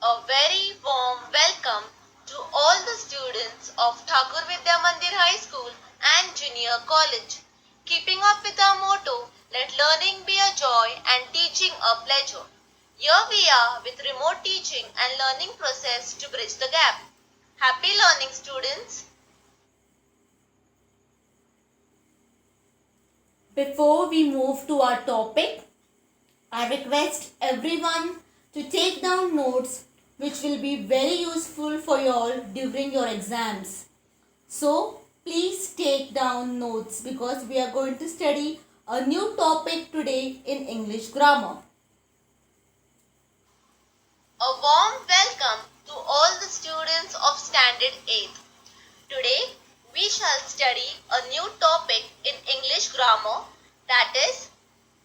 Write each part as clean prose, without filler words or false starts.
A very warm welcome to all the students of Thakur Vidya Mandir High School and Junior College. Keeping up with our motto, let learning be a joy and teaching a pleasure. Here we are with remote teaching and learning process to bridge the gap. Happy learning, students! Before we move to our topic, I request everyone to take down notes which will be very useful for you all during your exams. So, please take down notes because we are going to study a new topic today in English grammar. A warm welcome to all the students of Standard 8th. Today we shall study a new topic in English grammar, that is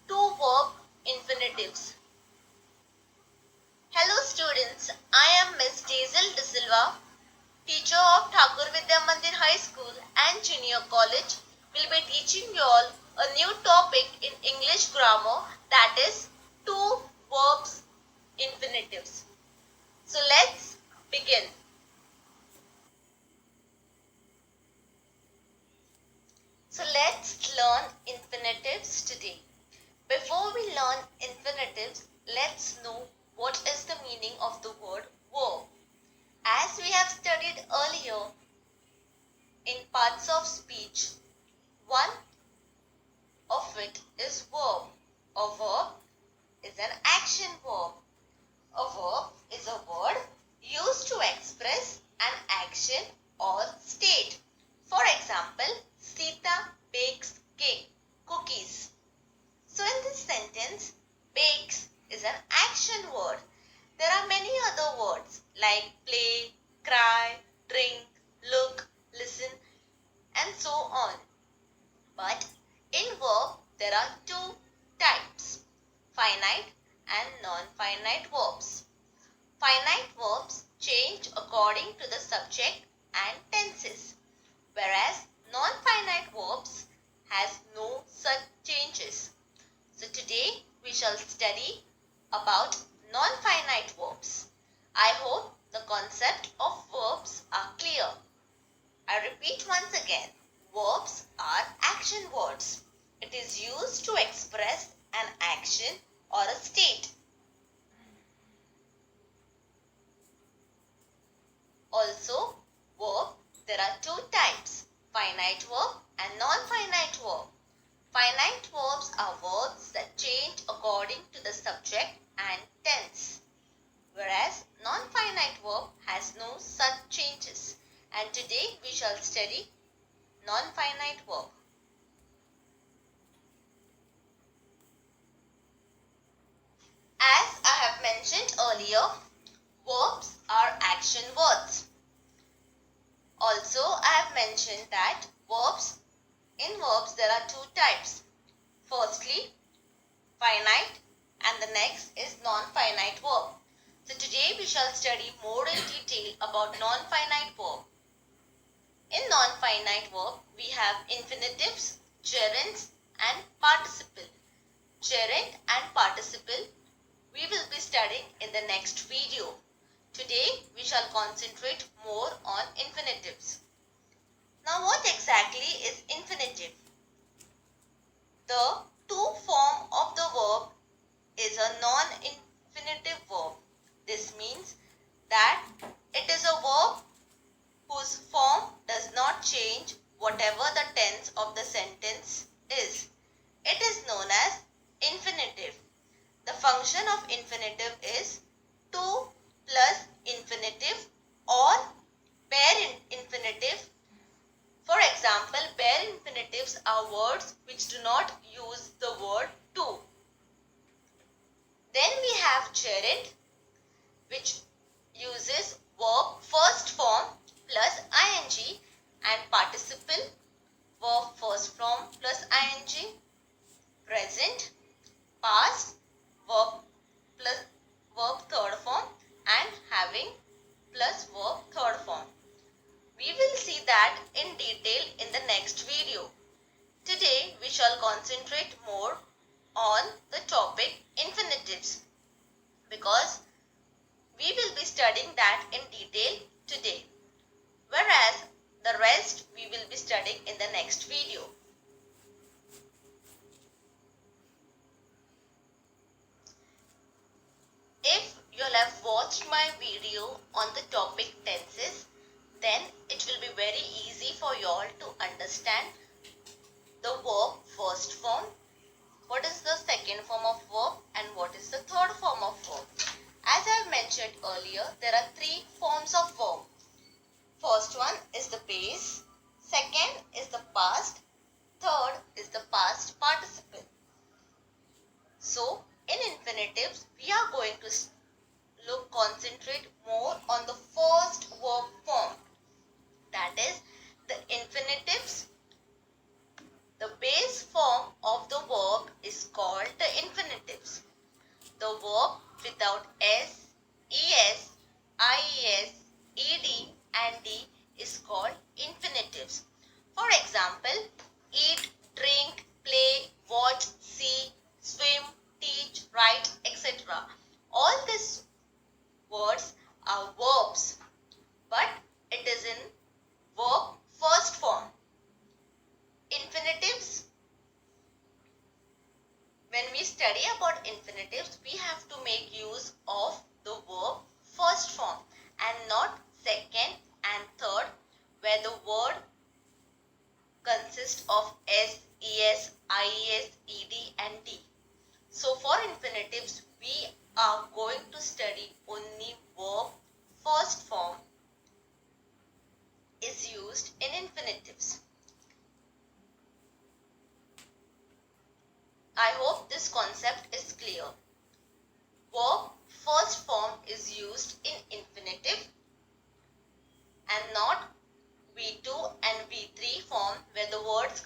two verb infinitives. Hello students, I am Miss Daisel De Silva, teacher of Thakur Vidya Mandir High School and Junior College. Will be teaching you all a new topic in English grammar, that is two verbs infinitives. So let's begin. So let's learn infinitives today. Before we learn infinitives, let's know what is the meaning of the word verb. As we have studied earlier in parts of speech, one of it is verb. A verb is an action verb. A verb is a word used to express an action or state. For example, Sita bakes cookies. So in this sentence, bakes is an action word. There are many other words like play, cry, drink, look, listen, and so on. But in verb, there are two types, finite and non-finite verbs. Finite verbs change according to the subject and tenses, whereas non-finite verbs has no such changes. So today we shall study about non-finite verbs. I hope the concept of verbs are clear. I repeat once again, verbs are action words. It is used to express an action or a state. Also, verb, there are two types, finite verb and non-finite verb. Finite verbs are verbs that change according to the subject and tense, whereas non-finite verb has no such changes. And today we shall study non-finite verb. As I have mentioned earlier, verbs are action words. Also, I have mentioned that in verbs there are two types. Firstly, finite, and the next is non-finite verb. So today we shall study more in detail about non-finite verb. In non-finite verb, we have infinitives, gerunds and participle. Gerund and participle we will be studying in the next video. Today we shall concentrate more on infinitives. Now what exactly is infinitive? The to form of the verb is a non-infinitive verb. This means that it is a verb whose form does not change whatever the tense of the sentence is. It is known as infinitive. The function of infinitive is to plus infinitive or bare infinitive. For example, bare infinitives are words which do not use the word to. Then we have gerund, which uses verb first form plus ing, and participle, verb first form plus ing, present, past, verb plus verb third form, and having plus verb third form. We will see that in detail in the next video. Today we shall concentrate more on the topic infinitives because we will be studying studying that in detail today, whereas the rest we will be studying in the next video. If you'll have watched my video on the topic tenses, then it will be very easy for you all to understand the verb first form, what is the second form of verb, and what is the third form of verb. As I have mentioned earlier, there are three forms of verb. First one is the base, second is the past, third is the past participle. So, in infinitives, we are going to concentrate more on the first verb form, that is the infinitives. The base form of the verb is called the infinitives. The verb without s, es, ies, ed and d is called infinitives. For example, eat, drink, play, watch, see, swim, teach, write, etc. All these words are verbs, but it is in verb first form. Infinitives, when we study about infinitives, we have to make use of the verb first form and not second and third, where the word consists of s, es, ies, ed and d. So for infinitives, we are going to study only verb first form is used in infinitives. I hope this concept is clear. Verb first form is used in infinitive and not V2 and V3 form, where the words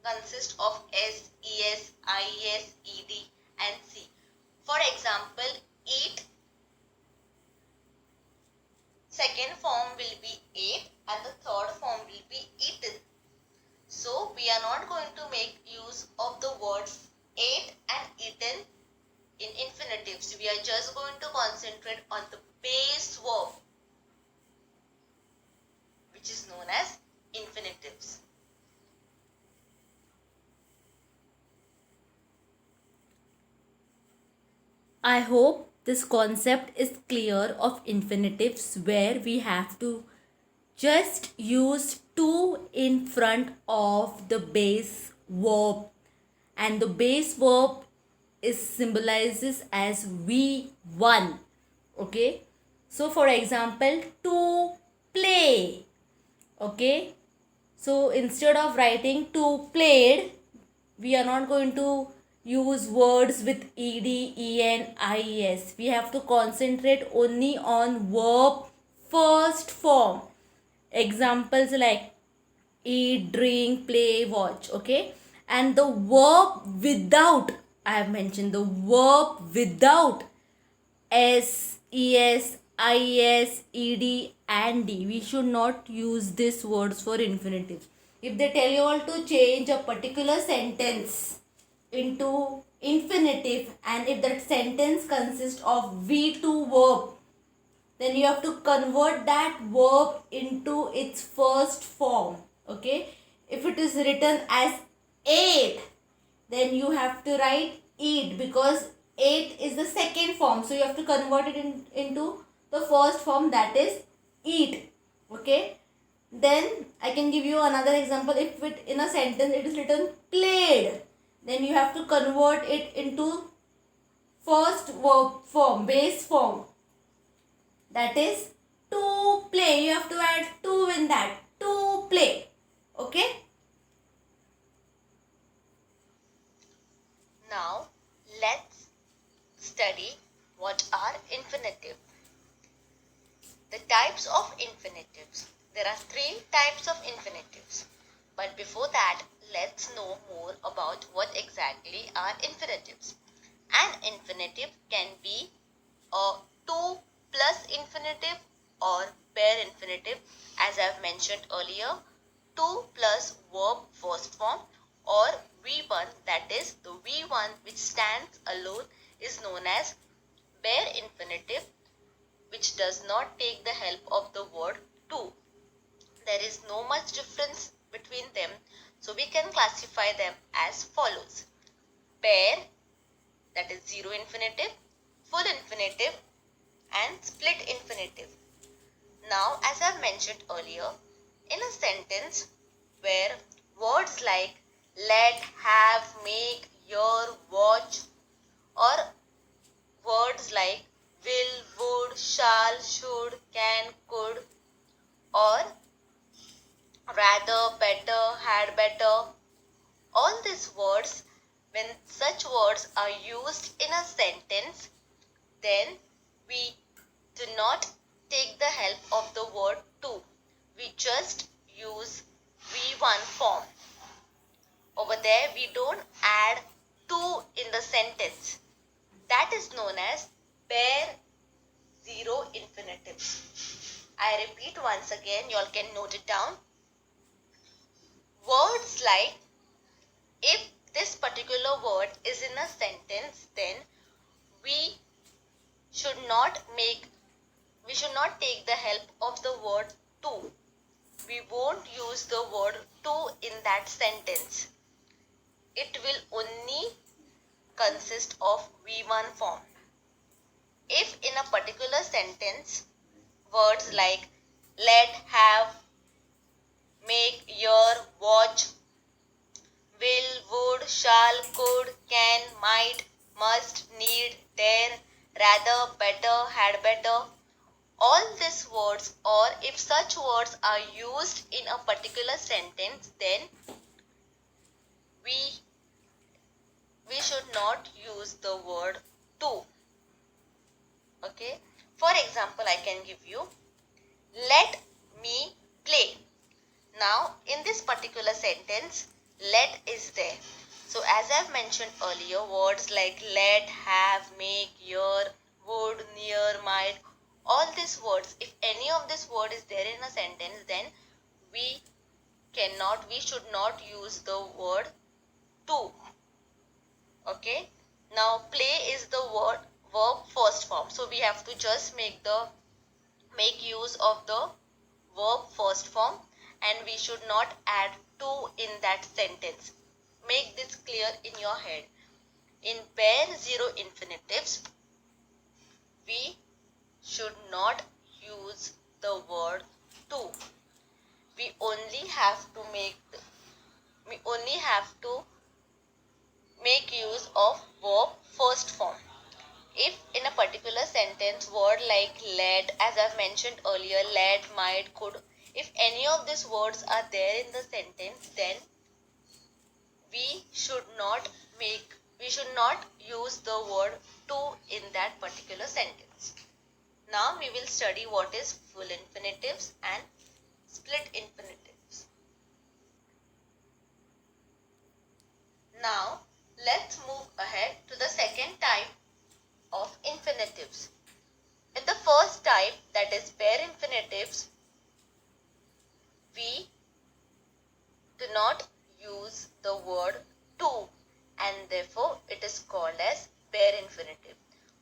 consist of S, ES, IES, ED and C. For example, eat, second form will be ate and the third form will be eaten. So we are not going to make use of the words ate and eaten in infinitives. We are just going to concentrate on the base verb, which is known as infinitives. I hope this concept is clear of infinitives, where we have to just use to in front of the base verb, and the base verb is symbolizes as V1. Okay, so for example, to play. Okay, so instead of writing to played, we are not going to use words with ed, en, ies. We have to concentrate only on verb first form. Examples like eat, drink, play, watch. Okay, and the verb without, I have mentioned the verb without s, es, is, ed and d. We should not use these words for infinitives. If they tell you all to change a particular sentence into infinitive, and if that sentence consists of V2 verb, then you have to convert that verb into its first form. Okay, if it is written as ate, then you have to write eat, because ate is the second form, so you have to convert it into the first form, that is eat. Okay, then I can give you another example. If it in a sentence it is written played, then you have to convert it into first verb form, base form, that is to play. You have to add to in that, to play. Okay, Now let's study what are infinitive. The types of infinitives. There are three types of infinitives. But before that, let's know more about what exactly are infinitives. An infinitive can be a to plus infinitive or bare infinitive, as I have mentioned earlier, to plus verb first form, or V1, that is the V1 which stands alone is known as bare infinitive, which does not take the help of the word to. There is no much difference between them, so we can classify them as follows: pair, that is zero infinitive, full infinitive, and split infinitive. Now, as I mentioned earlier, in a sentence where words like let, have, make, hear, watch, or words like will, would, shall, should, can, could, or rather, better, had better, all these words, when such words are used in a sentence, then we do not take the help of the word to. We just use V1 form. Over there, we don't add to in the sentence. That is known as bare zero infinitives. I repeat once again, you all can note it down. Words like, if this particular word is in a sentence, then we should not take the help of the word to. We won't use the word to in that sentence. It will only consist of V1 form. If in a particular sentence, words like let, have, make, hear, watch, will, would, shall, could, can, might, must, need, dare, rather, better, had better, all these words, or if such words are used in a particular sentence, then we should not use the word to. Okay. For example, I can give you let me play. Now, in this particular sentence, let is there. So, as I've mentioned earlier, words like let, have, make, hear, would, near, might, all these words, if any of this word is there in a sentence, then we should not use the word to. Okay. Now, play is the verb first form. So, we have to just make use of the verb first form, and we should not add to in that sentence. Make this clear in your head. In bare zero infinitives, we should not use the word to. We only have to make use of verb first form. If in a particular sentence, word like let, as I've mentioned earlier, let, might, could, if any of these words are there in the sentence, then we should not use the word to in that particular sentence. Now we will study what is full infinitives and split infinitives. Now let's move ahead to the second type of infinitives. In the first type, that is bare infinitives, we do not use the word to, and therefore it is called as bare infinitive,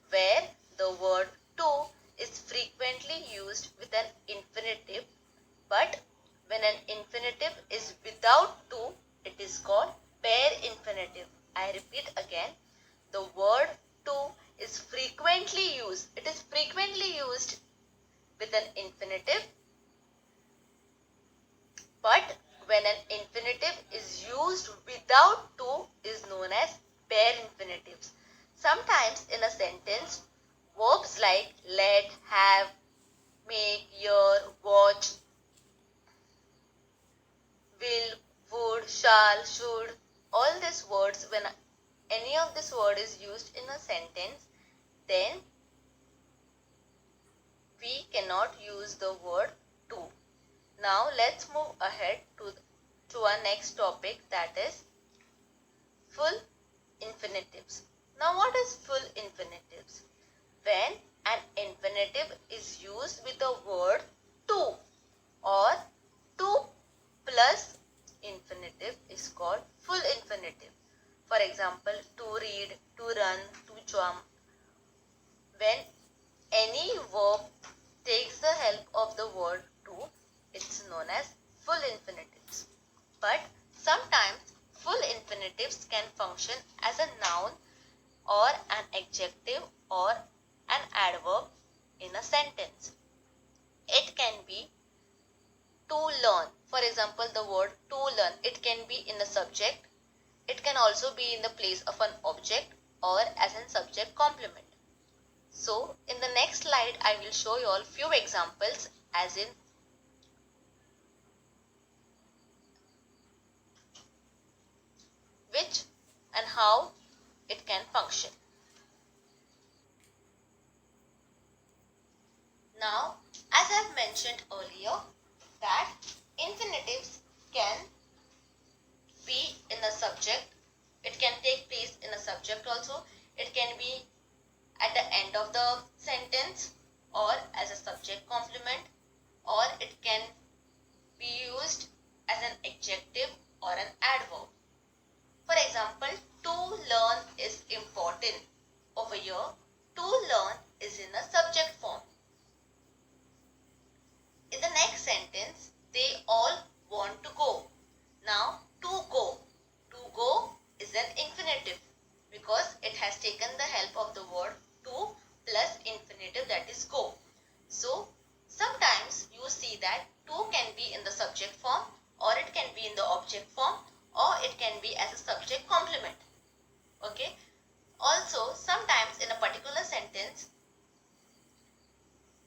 where the word to is frequently used with an infinitive, but when an infinitive is without to, it is called bare infinitive. I repeat again, the word to is frequently used. It is frequently used with an infinitive, but when an infinitive is used without to is known as bare infinitives. Sometimes in a sentence, verbs like let, have, make, hear, watch, will, would, shall, should, all these words, when any of this word is used in a sentence, then we cannot use the word to. Now let's move ahead to our next topic, that is full infinitives. Now what is full infinitives? When an infinitive is used with the word to, or to plus infinitive is called full infinitive. For example, to read, to run, to jump. When any verb function as a noun or an adjective or an adverb in a sentence. It can be to learn. For example, the word to learn, it can be in a subject. It can also be in the place of an object or as a subject complement. So, in the next slide, I will show you all few examples as in which and how it can function. Now, as I have mentioned earlier, that infinitives can be in a subject, it can take place in a subject also, it can be at the end of the sentence or as a subject complement, or it can be used as an adjective or an adverb. For example, to learn is important. Over here, to learn is in a subject form. In the next sentence, they all want to go. Now, to go is an infinitive because it has taken the help of the word to plus infinitive, that is go. So, sometimes you see that to can be in the subject form, or it can be in the object form, or it can be as a subject complement. Okay. Also, sometimes in a particular sentence,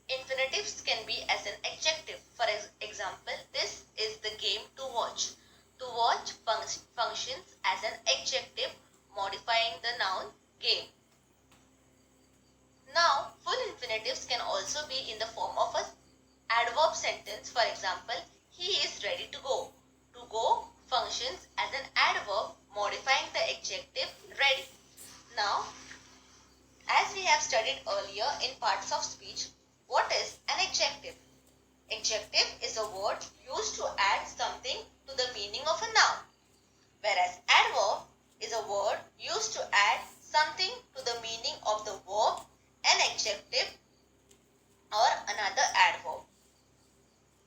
infinitives can be as an adjective. For example, this is the game to watch. To watch functions as an adjective modifying the noun game. Now, full infinitives can also be in the form of an adverb sentence. For example, he is ready to go. To go functions as an adverb modifying the adjective ready. Now, as we have studied earlier in parts of speech, what is an adjective? Adjective is a word used to add something to the meaning of a noun, whereas adverb is a word used to add something to the meaning of the verb, an adjective or another adverb.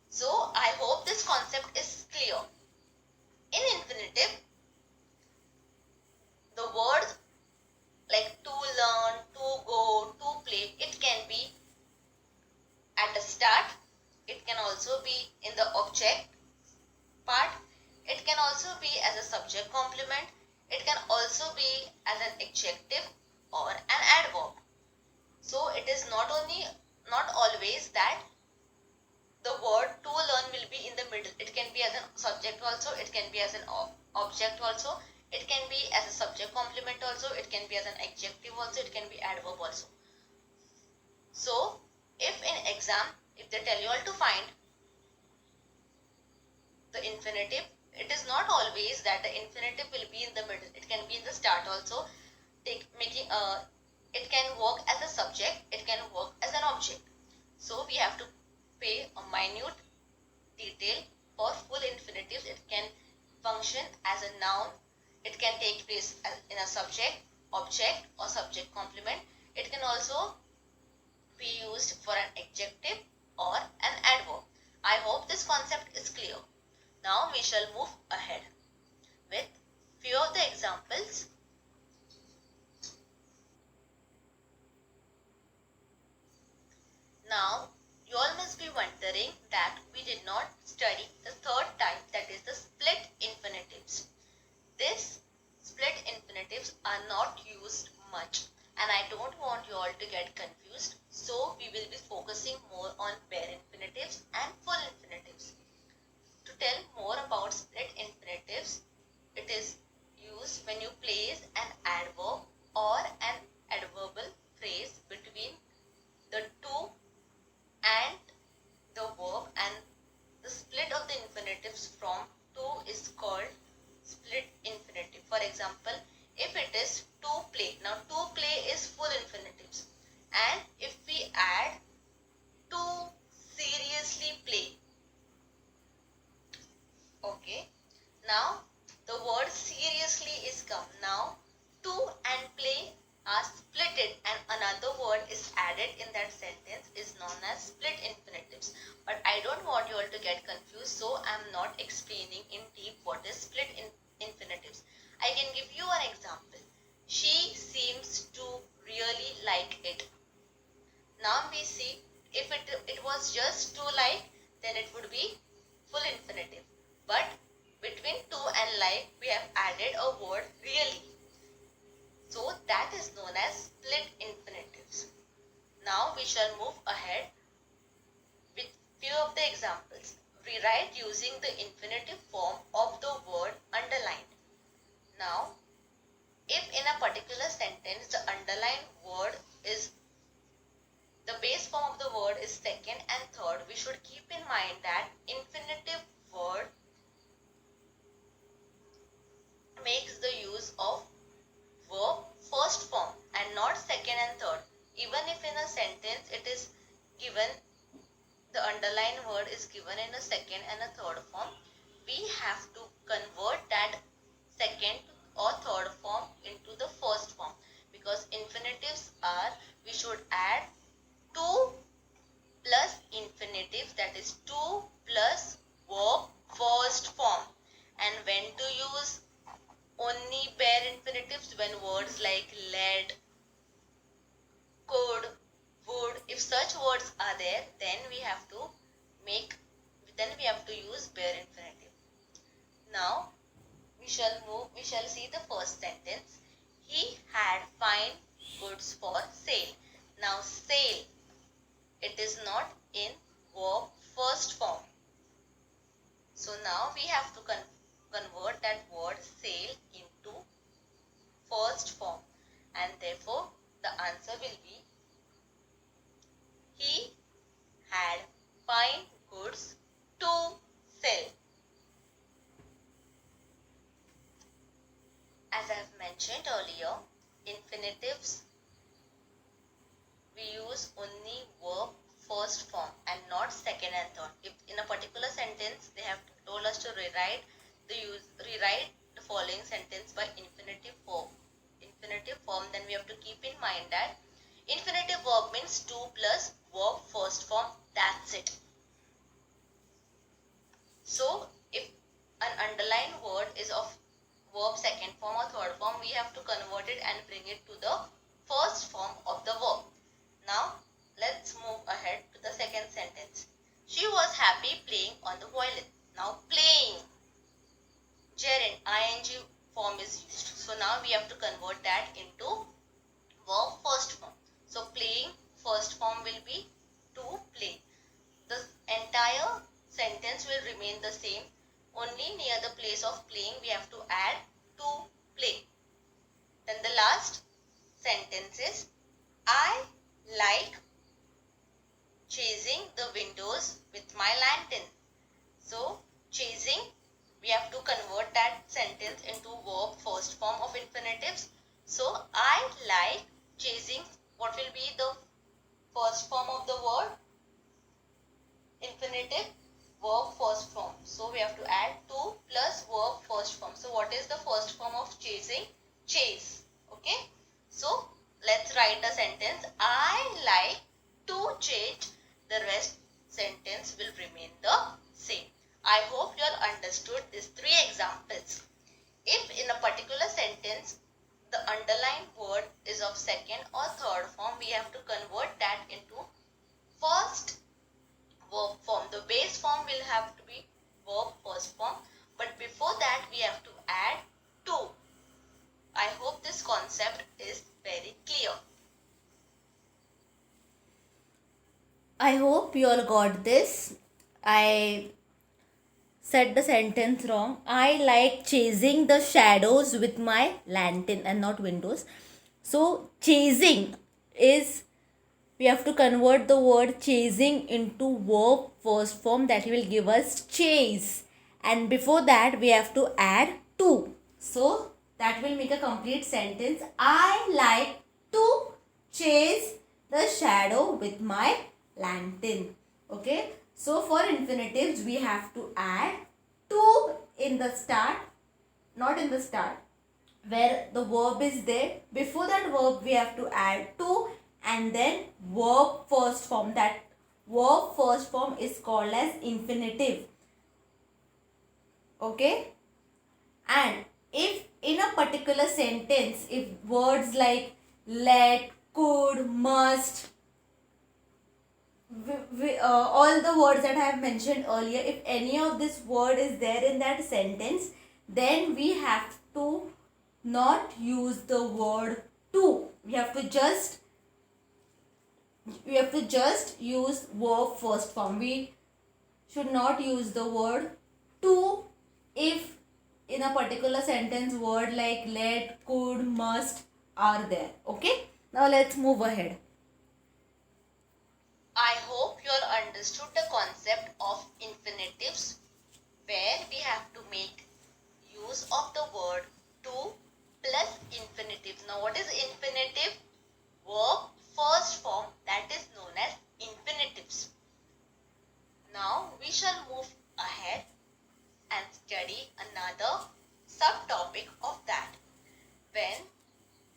So, I hope this concept is clear. In infinitive, the words like to learn, to go, to play, it can be at the start, it can also be in the object part, it can also be as a subject complement, it can also be as an adjective or an adverb. So it is not always that the word to learn will be in the middle. It can be as a subject also, it can be as an object also, it can be as a subject complement also, it can be as an adjective also, it can be adverb also. So if in exam, if they tell you all to find the infinitive, it is not always that the infinitive will be in the middle. It can be in the start also. It can work as a subject, it can work as an object. So we have to pay a minute detail for full infinitives. It can function as a noun, it can take place in a subject, object or subject complement. It can also be used for an adjective or an adverb. I hope this concept is clear. Now we shall move ahead with few of the examples. Now you all must be wondering that we did not study the third type, that is the split infinitives. This split infinitives are not used much, and I don't want you all to get confused. So we will be focusing more on bare infinitives and full infinitives. To tell more about split infinitives, it is used when you place an adverb or an adverbial phrase between the to and the verb, and the split of the infinitives from to is called split infinitive. For example, if it is to play, now to play is full infinitives, and if we add to seriously play, okay, now the word seriously is come. Now to and play are splitted and another word is added in that sentence is known as split infinitives. But I don't want you all to get confused, so I am not explaining in deep what is split infinitives. I can give you an example. She seems to really like it. Now we see if it was just to like, then it would be full infinitive. But between to and like, we have added a word really. So that is known as split infinitives. Now we shall move ahead with few of the examples. Rewrite using the infinitive form of the word underlined. Now, if in a particular sentence the underlined word is, the base form of the word is second and third, we should keep in mind that infinitive word makes the use of verb first form and not second and third. Even if in a sentence it is given, the underlined word is given in a second and a third form, we have to convert that second or third form into the first form, because infinitives are, we should add 2 plus infinitive, that is 2 plus verb first form. And when to use only bare infinitives? When words like led, could, would, if such words are there, then we have to use bare infinitive. Now we shall see the first sentence. He had fine goods for sale. Now sale, it is not in verb first form. So now we have to convert that word sale into first form, and therefore the answer will be he had fine goods to sell. As I have mentioned earlier, infinitives, we use only verb first form and not second and third. If in a particular sentence they have told us to rewrite the following sentence by infinitive form, then we have to keep in mind that infinitive verb means 2 plus verb first form, that's it. So if an underlined word is of verb second form or third form, we have to convert it and bring it to the first form of the verb. Now let's move ahead to the second sentence. She was happy playing on the violin. Now playing, gerund, ing form is used. So now we have to convert that into verb first form. So playing first form will be to play. The entire sentence will remain the same. Only near the place of playing we have to add to play. Then the last sentence is I like chasing the windows with my lantern. So chasing, we have to convert that sentence into verb first form of infinitives. So I like chasing, what will be the first form of the word? Infinitive, verb first form. So we have to add to plus verb first form. So what is the first form of chasing? Chase. Okay. So let's write the sentence. I like to chase. The rest sentence will remain the same. I hope you all understood these 3 examples. If in a particular sentence the underlined word is of second or third form, we have to convert that into first verb form. The base form will have to be verb first form, but before that we have to add to. I hope this concept is very clear. I hope you all got this. I said the sentence wrong. I like chasing the shadows with my lantern and not windows. So chasing is, we have to convert the word chasing into verb first form, that will give us chase, and before that we have to add to. So that will make a complete sentence. I like to chase the shadow with my lantern. Okay, so for infinitives we have to add to in the start, not in the start where the verb is there. Before that verb we have to add to, and then verb first form. That verb first form is called as infinitive. Okay, and if in a particular sentence, if words like let, could, must, all the words that I have mentioned earlier, if any of this word is there in that sentence, then we have to not use the word to. We have to just use verb first form. We should not use the word to if in a particular sentence word like let, could, must are there. Okay, now let's move ahead. I hope you all understood the concept of infinitives, where we have to make use of the word to plus infinitive. Now what is infinitive? Verb first form, that is known as infinitives. Now we shall move ahead and study another subtopic of that. When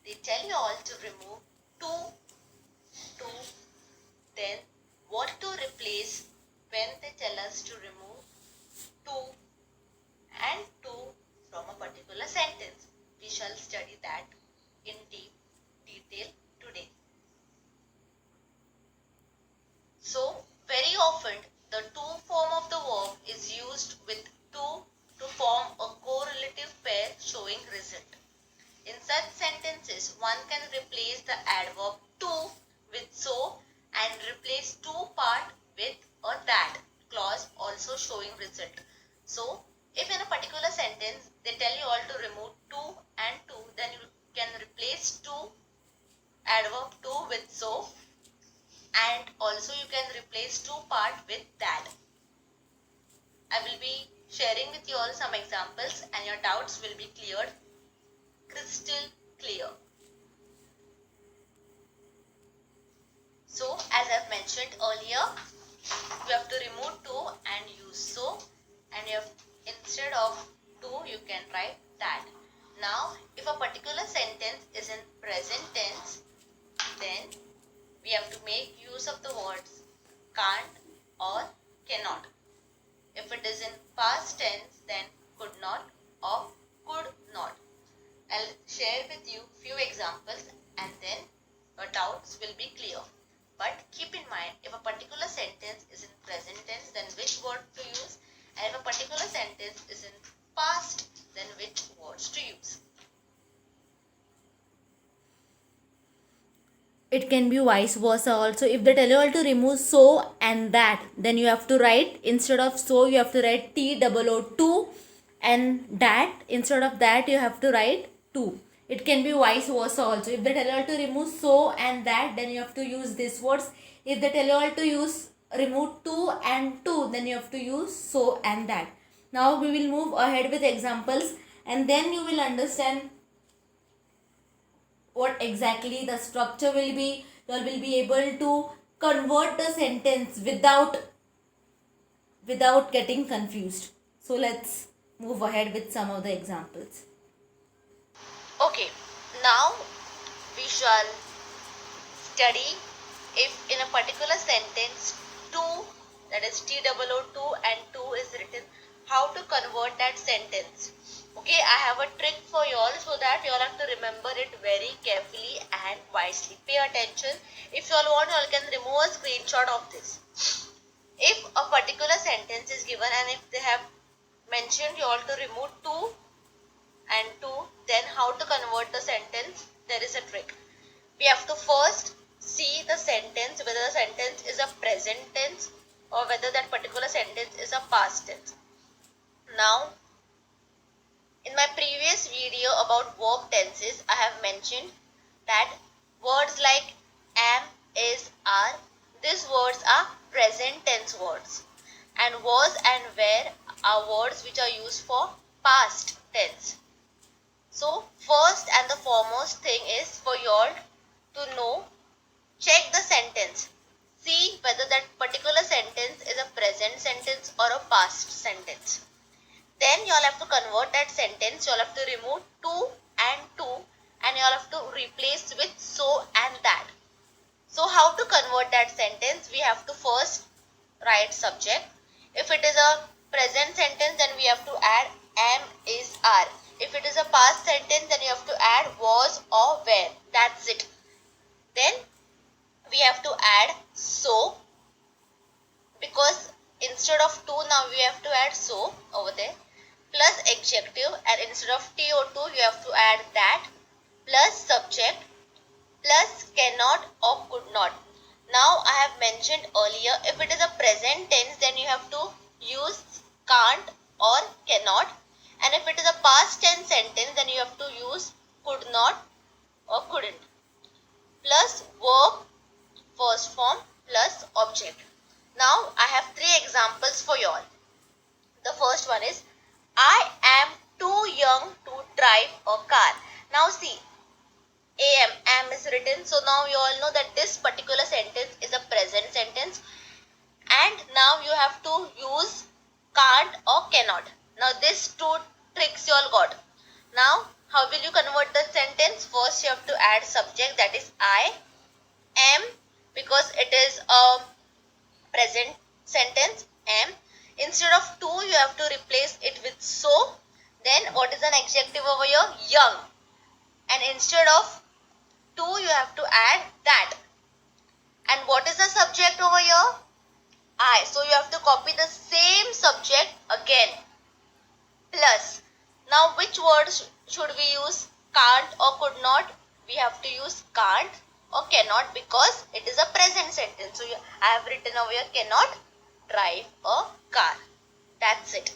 they tell you all to remove to, then what to replace when they tell us to remove to and to from a particular sentence. We shall study that in detail today. So, very often the to form of the verb is used with to form a correlative pair showing result. In such sentences, one can replace the adverb to with so and replace to part with a that clause also showing result. So, if in a particular sentence they tell you all to remove to and to, then you can replace to adverb to with so, and also you can replace to part with that. I will be sharing with you all some examples and your doubts will be cleared crystal clear. So, as I've mentioned earlier, you have to remove to and use so, and you have, instead of to you can write that. Now, if a particular sentence is in present tense, then we have to make use of the words can't or cannot. If it is in past tense, then could not or could not. I'll share with you few examples and then your doubts will be clear. But keep in mind, if a particular sentence is in present tense, then which word to use, and if a particular sentence is in past, then which words to use. It can be vice versa also. If they tell you all to remove so and that, then you have to write, instead of so you have to write to, and that, instead of that you have to write to. It can be vice versa also. If they tell you all to remove so and that, then you have to use these words. If they tell you all to remove to and to, then you have to use so and that. Now we will move ahead with examples and then you will understand what exactly the structure will be. You all will be able to convert the sentence without getting confused. So let's move ahead with some of the examples. Okay, now we shall study if in a particular sentence to, that is to and to is written, how to convert that sentence. Okay, I have a trick for you all so that you all have to remember it very carefully and wisely. Pay attention. If you all want, you all can remove a screenshot of this. If a particular sentence is given and if they have mentioned you all to remove to and to, then how to convert the sentence? There is a trick. We have to first see the sentence, whether the sentence is a present tense or whether that particular sentence is a past tense. Now, in my previous video about verb tenses, I have mentioned that words like am, is, are, these words are present tense words, and was and where are words which are used for past tense. So, first and the foremost thing is for you all to know, check the sentence. See whether that particular sentence is a present sentence or a past sentence. Then you all have to convert that sentence. You all have to remove to and you all have to replace with so and that. So how to convert that sentence? We have to first write subject. If it is a present sentence, then we have to add am, is, are. If it is a past sentence, then you have to add was or were. That's it. Then we have to add so, because instead of to now we have to add so over there, plus adjective, and instead of t or to you have to add that, plus subject, plus cannot or could not. Now I have mentioned earlier, if it is a present tense, then you have to use can't or cannot, and if it is a past tense sentence, then you have to use could not or couldn't, plus verb first form plus object. Now I have three examples for you all. The first one is, I am too young to drive a car. Now see, am is written, so now you all know that this particular sentence is a present sentence, and now you have to use can't or cannot. Now these two tricks you all got. Now how will you convert the sentence? First you have to add subject, that is I am, because it is a present sentence, am. Instead of to you have to replace it with so. Then what is an adjective over here? Young. And instead of to you have to add that. And what is the subject over here? I. So you have to copy the same subject again. Plus. Now which words should we use? Can't or could not? We have to use can't or cannot, because it is a present sentence. So I have written over here cannot drive a car. That's it.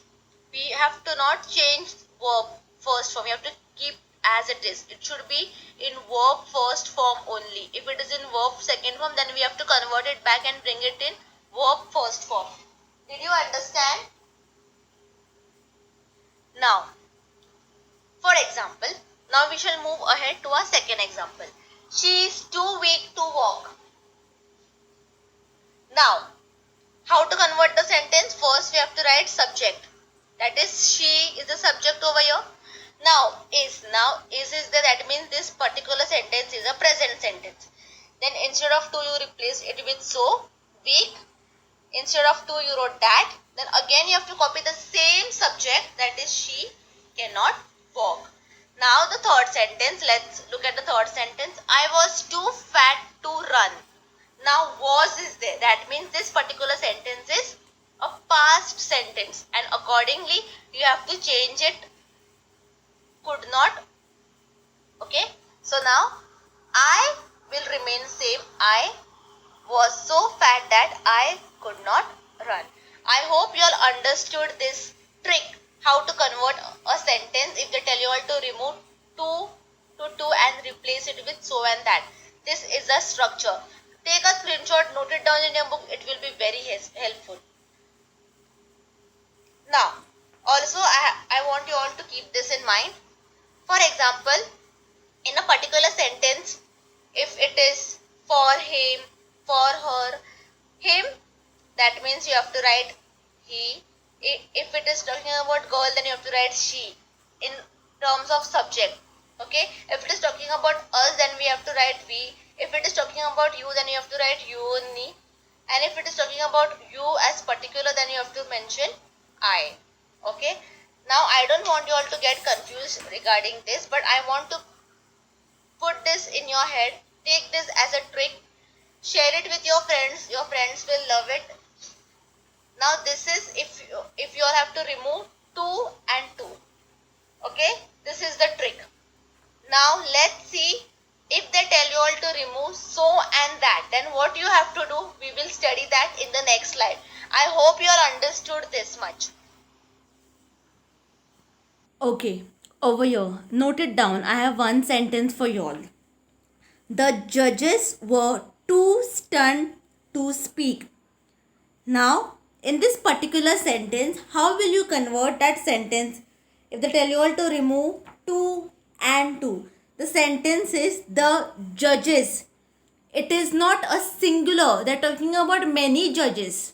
We have to not change verb first form. We have to keep as it is. It should be in verb first form only. If it is in verb second form, then we have to convert it back and bring it in verb first form. Did you understand? Now, for example, now we shall move ahead to our second example. She is too weak to walk. Now, how to convert the sentence? First, we have to write subject. That is, she is the subject over here. Now is is there. That means this particular sentence is a present sentence. Then instead of to you replace it with so, weak. Instead of to you wrote that. Then again you have to copy the same subject, that is she cannot walk. Now the third sentence, let's look at the third sentence. I was too fat to run. Now was is there. That means this particular sentence is a past sentence, and accordingly you have to change it could not. Okay. So now I will remain same. I was so fat that I could not run. I hope you all understood this trick, how to convert a sentence if they tell you all to remove to and replace it with so and that. This is a structure. Take a screenshot, note it down in your book. It will be very helpful. Now, also I want you all to keep this in mind. For example, in a particular sentence, if it is for him, for her, him, that means you have to write he. If it is talking about girl, then you have to write she in terms of subject. Okay. If it is talking about us, then we have to write we. If it is talking about you, then you have to write you only. And if it is talking about you as particular, then you have to mention I. Okay. Now I don't want you all to get confused regarding this, but I want to put this in your head. Take this as a trick. Share it with your friends. Your friends will love it. Now this is if you all have to remove to and to. Okay. This is the trick. Now let's see, if they tell you all to remove so and that, then what you have to do, we will study that in the next slide. I hope you all understood this much. Okay, over here, note it down. I have one sentence for you all. The judges were too stunned to speak. Now, in this particular sentence, how will you convert that sentence? If they tell you all to remove to and to, the sentence is the judges. It is not a singular. They are talking about many judges.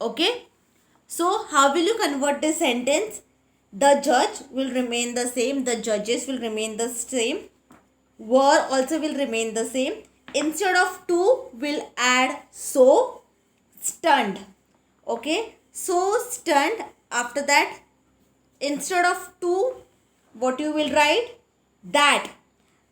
Okay. So, how will you convert this sentence? The judge will remain the same. The judges will remain the same. Were also will remain the same. Instead of to, will add so, stunned. Okay. So, stunned. After that, instead of to, what you will write? That.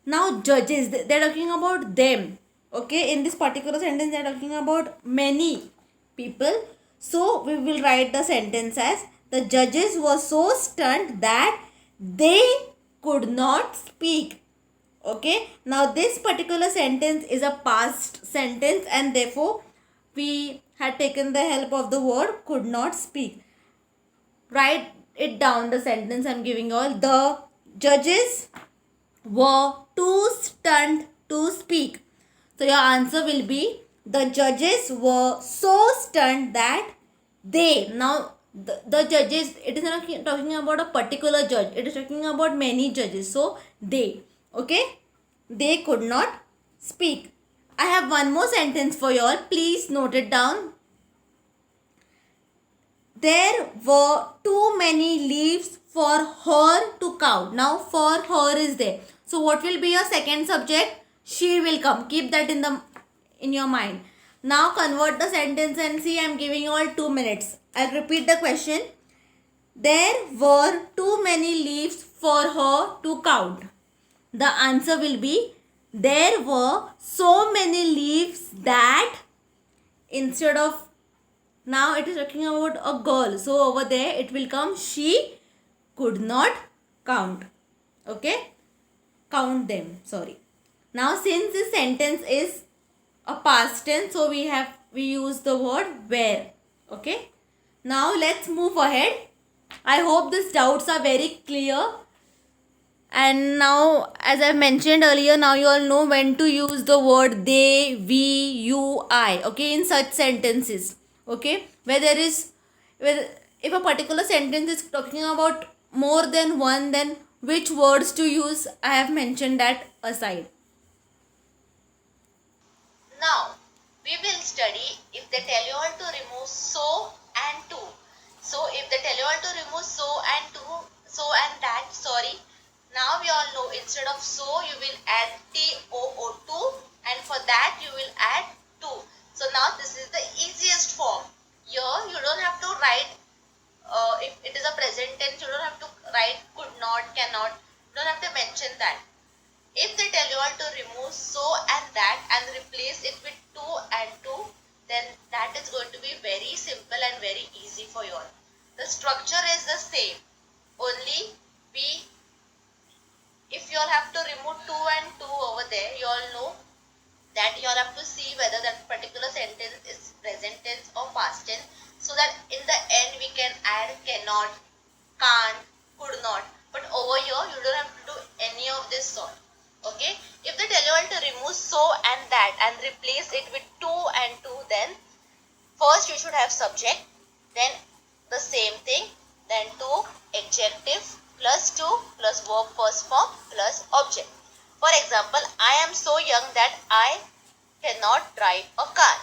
Now judges, they're talking about them. Okay, in this particular sentence they're talking about many people. So we will write the sentence as the judges were so stunned that they could not speak. Okay, now this particular sentence is a past sentence and therefore we had taken the help of the word could not speak. Write it down, the sentence I'm giving you all. The judges were too stunned to speak. So your answer will be the judges were so stunned that they. Now the judges, it is not talking about a particular judge, it is talking about many judges. So they, okay, they could not speak. I have one more sentence for you all. Please note it down. There were too many leaves for her to count. Now for her is there. So what will be your second subject? She will come. Keep that in your mind. Now convert the sentence and see, I am giving you all 2 minutes. I'll repeat the question. There were too many leaves for her to count. The answer will be there were so many leaves that, instead of, now it is talking about a girl, so over there it will come she could not count. Okay, count them, sorry. Now since this sentence is a past tense, so we use the word were. Okay, now let's move ahead. I hope these doubts are very clear. And now, as I mentioned earlier, now you all know when to use the word they, we, you, I. Okay, in such sentences. Okay, where if a particular sentence is talking about more than one, then which words to use, I have mentioned that aside. Now, we will study if they tell you all to remove so and to. So, if they tell you all to remove so and to, so and that, sorry. Now we all know instead of so you will add to, and for that you will add to. So now this is the easiest form. Here you don't have to write, if it is a present tense you don't have to write could not, cannot, you don't have to mention that. If they tell you all to remove so and that and replace it with to and to, then that is going to be very simple and very easy for you all. The structure is the same, only if you all have to remove to and to over there, you all know that you all have to see whether that particular sentence is present tense or past tense, so that in the end we can add cannot, can't, could not. But over here you don't have to do any of this sort. Okay, if they tell you all to remove so and that and replace it with to and to, then first you should have subject, then the same thing, then to, adjective plus to plus verb first form plus object. For example, I am so young that I cannot drive a car.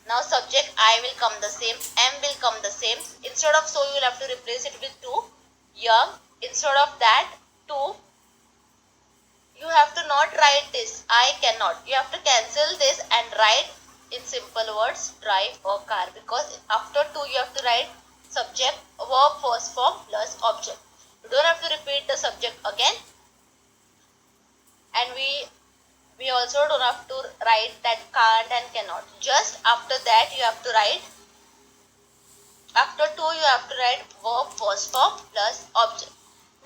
Now subject I will come the same, am will come the same. Instead of so you will have to replace it with to. Young, instead of that to, you have to not write this I cannot. You have to cancel this and write in simple words drive or car, because after to you have to write subject, verb first form plus object. You don't have to repeat the subject again, and we also don't have to write that can't and cannot. Just after that you have to write, after to you have to write verb first form plus object.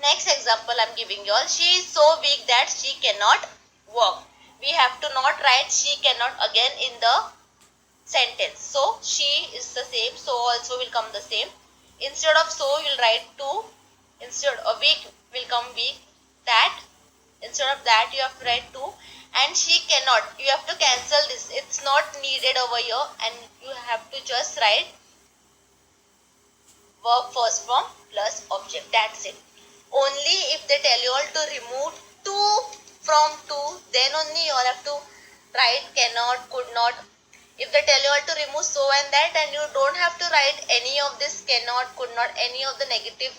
Next example I am giving you all. She is so weak that she cannot walk. We have to not write she cannot again in the sentence. So she is the same, so also will come the same. Instead of so you will write to. Instead of weak will come weak. That, instead of that you have to write to. And she cannot, you have to cancel this, it's not needed over here, and you have to just write verb first form plus object. That's it. Only if they tell you all to remove to from to, then only you all have to write cannot, could not. If they tell you all to remove so and that, and you don't have to write any of this cannot, could not, any of the negative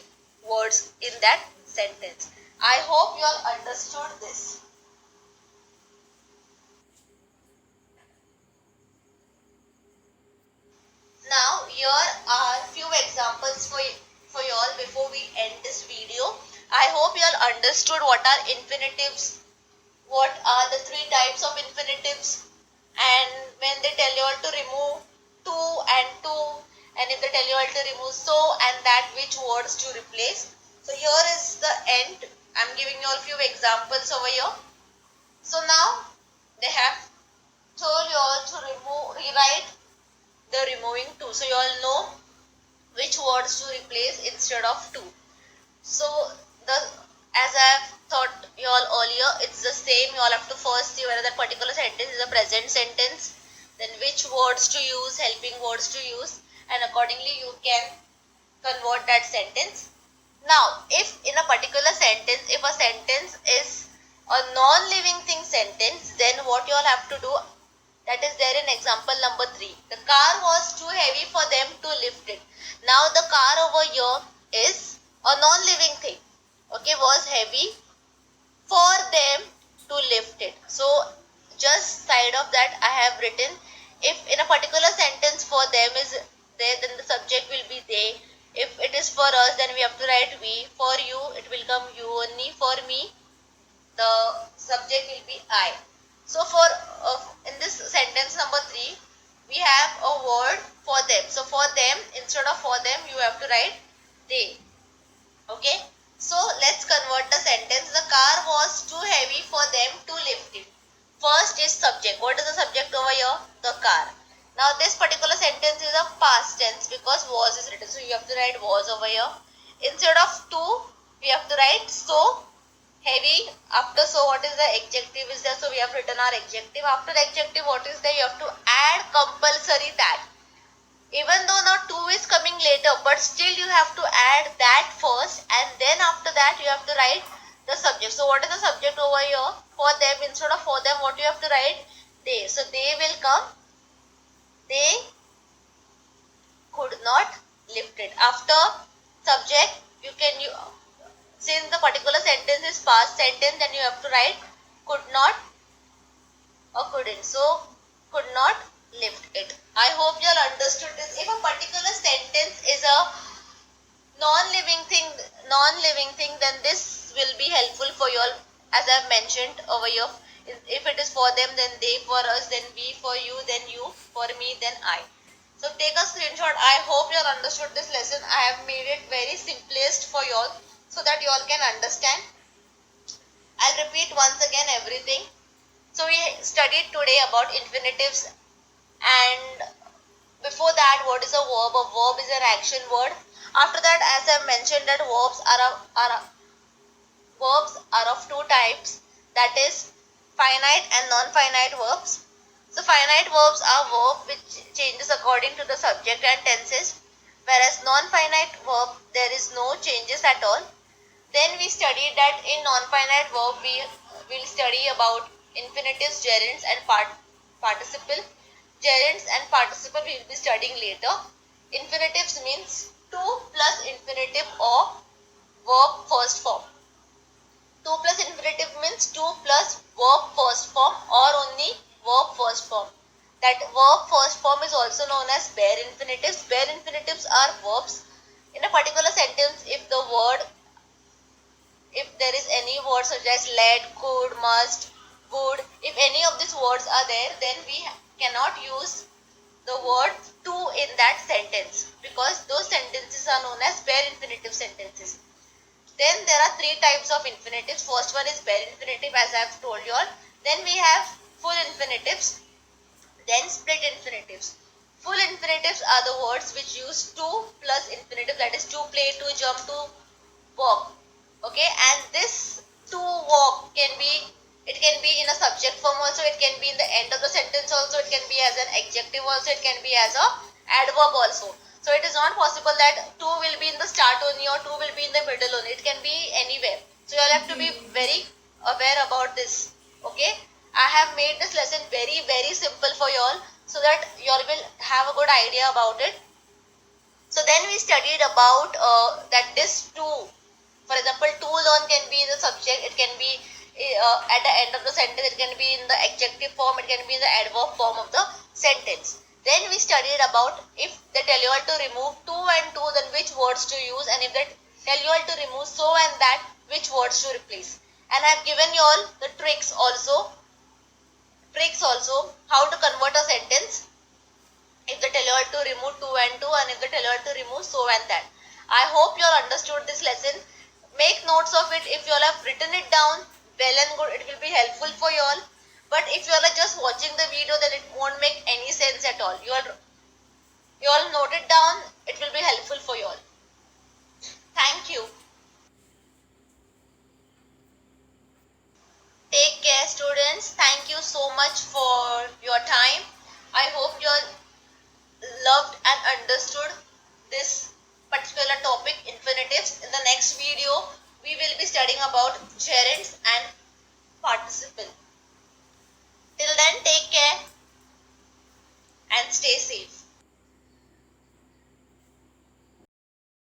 words in that sentence. I hope you all understood this. Now here are few examples for you all before we end this video. I hope you all understood what are infinitives, what are the three types of infinitives, and when they tell you all to remove two, and if they tell you all to remove so and that, which words to replace. So here is the end. I'm giving you all few examples over here. So now they have told you all to rewrite the removing two. So you all know which words to replace instead of two. So as I have taught you all earlier, it's the same. You all have to first see whether that particular sentence is a present sentence, then which words to use, helping words to use, and accordingly you can convert that sentence. Now, if in a particular sentence, if a sentence is a non-living thing sentence, then what you all have to do, that is there in example number 3. The car was too heavy for them to lift it. Now the car over here is a non-living thing, okay, was heavy for them to lift it. So just side of that I have written, if in a particular sentence for them is there, then the subject will be they. If it is for us, then we have to write we. For you, it will come you only. For me, the subject will be I. So for in this sentence number 3, we have a word for them. So for them, instead of for them, you have to write they. Okay. So let's convert the sentence. The car was too heavy for them to lift it. First is subject. What is the subject over here? The car. Now this particular sentence is a past tense because was is written. So you have to write was over here. Instead of to, we have to write so heavy. After so, what is the adjective is there? So we have written our adjective. After the adjective, what is there? You have to add compulsory that. Even though now to is coming later, but still you have to add that first, and then after that you have to write the subject. So what is the subject over here? For them, instead of for them, what you have to write? They. So they will come. They could not lift it. After subject, you can since the particular sentence is past sentence, then you have to write could not or couldn't. So could not lift it. I hope you all understood this. If a particular sentence is a non-living thing, then this will be helpful for you all, as I have mentioned over here. If it is for them, then they, for us, then we, for you, then you, for me, then I. So take a screenshot. I hope you all understood this lesson. I have made it very simplest for you all so that you all can understand. I'll repeat once again everything. So we studied today about infinitives, and before that, what is a verb? A verb is an action word. After that, as I mentioned, that verbs are of two types, that is finite and non-finite verbs. So finite verbs are verbs which changes according to the subject and tenses, whereas non-finite verb there is no changes at all. Then we studied that in non-finite verb we will study about infinitives, gerunds and participle. Gerunds and participle we will be studying later. Infinitives means to plus infinitive or verb first form. To plus infinitive means to plus verb first form or only verb first form. That verb first form is also known as bare infinitives. Bare infinitives are verbs. In a particular sentence, if there is any word such as let, could, must, would, if any of these words are there, then we cannot use the word to in that sentence, because those sentences are known as bare infinitive sentences. Then there are three types of infinitives. First one is bare infinitive, as I have told you all. Then we have full infinitives, then split infinitives. Full infinitives are the words which use to plus infinitive, that is to play, to jump, to walk. Okay, and this to walk can be in a subject form also, it can be in the end of the sentence also, it can be as an adjective also, it can be as a adverb also. So it is not possible that to will be in the start only or to will be in the middle only. It can be anywhere. So you all have to be very aware about this. Okay, I have made this lesson very, very simple for you all so that you all will have a good idea about it. So then we studied about that this to, for example, to learn can be the subject, it can be at the end of the sentence, it can be in the adjective form, it can be in the adverb form of the sentence. Then we studied about if they tell you all to remove to and to, then which words to use, and if they tell you all to remove so and that, which words to replace. And I have given you all the tricks also how to convert a sentence if they tell you to remove two and two, and if they tell you to remove so and that. I hope you all understood this lesson. Make notes of it. If you all have written it down, well and good, it will be helpful for you all. But if you all are just watching the video, then it won't make any sense at all. You all note it down, it will be helpful for you all. Thank you. Take care, students. Thank you so much for your time. I hope you all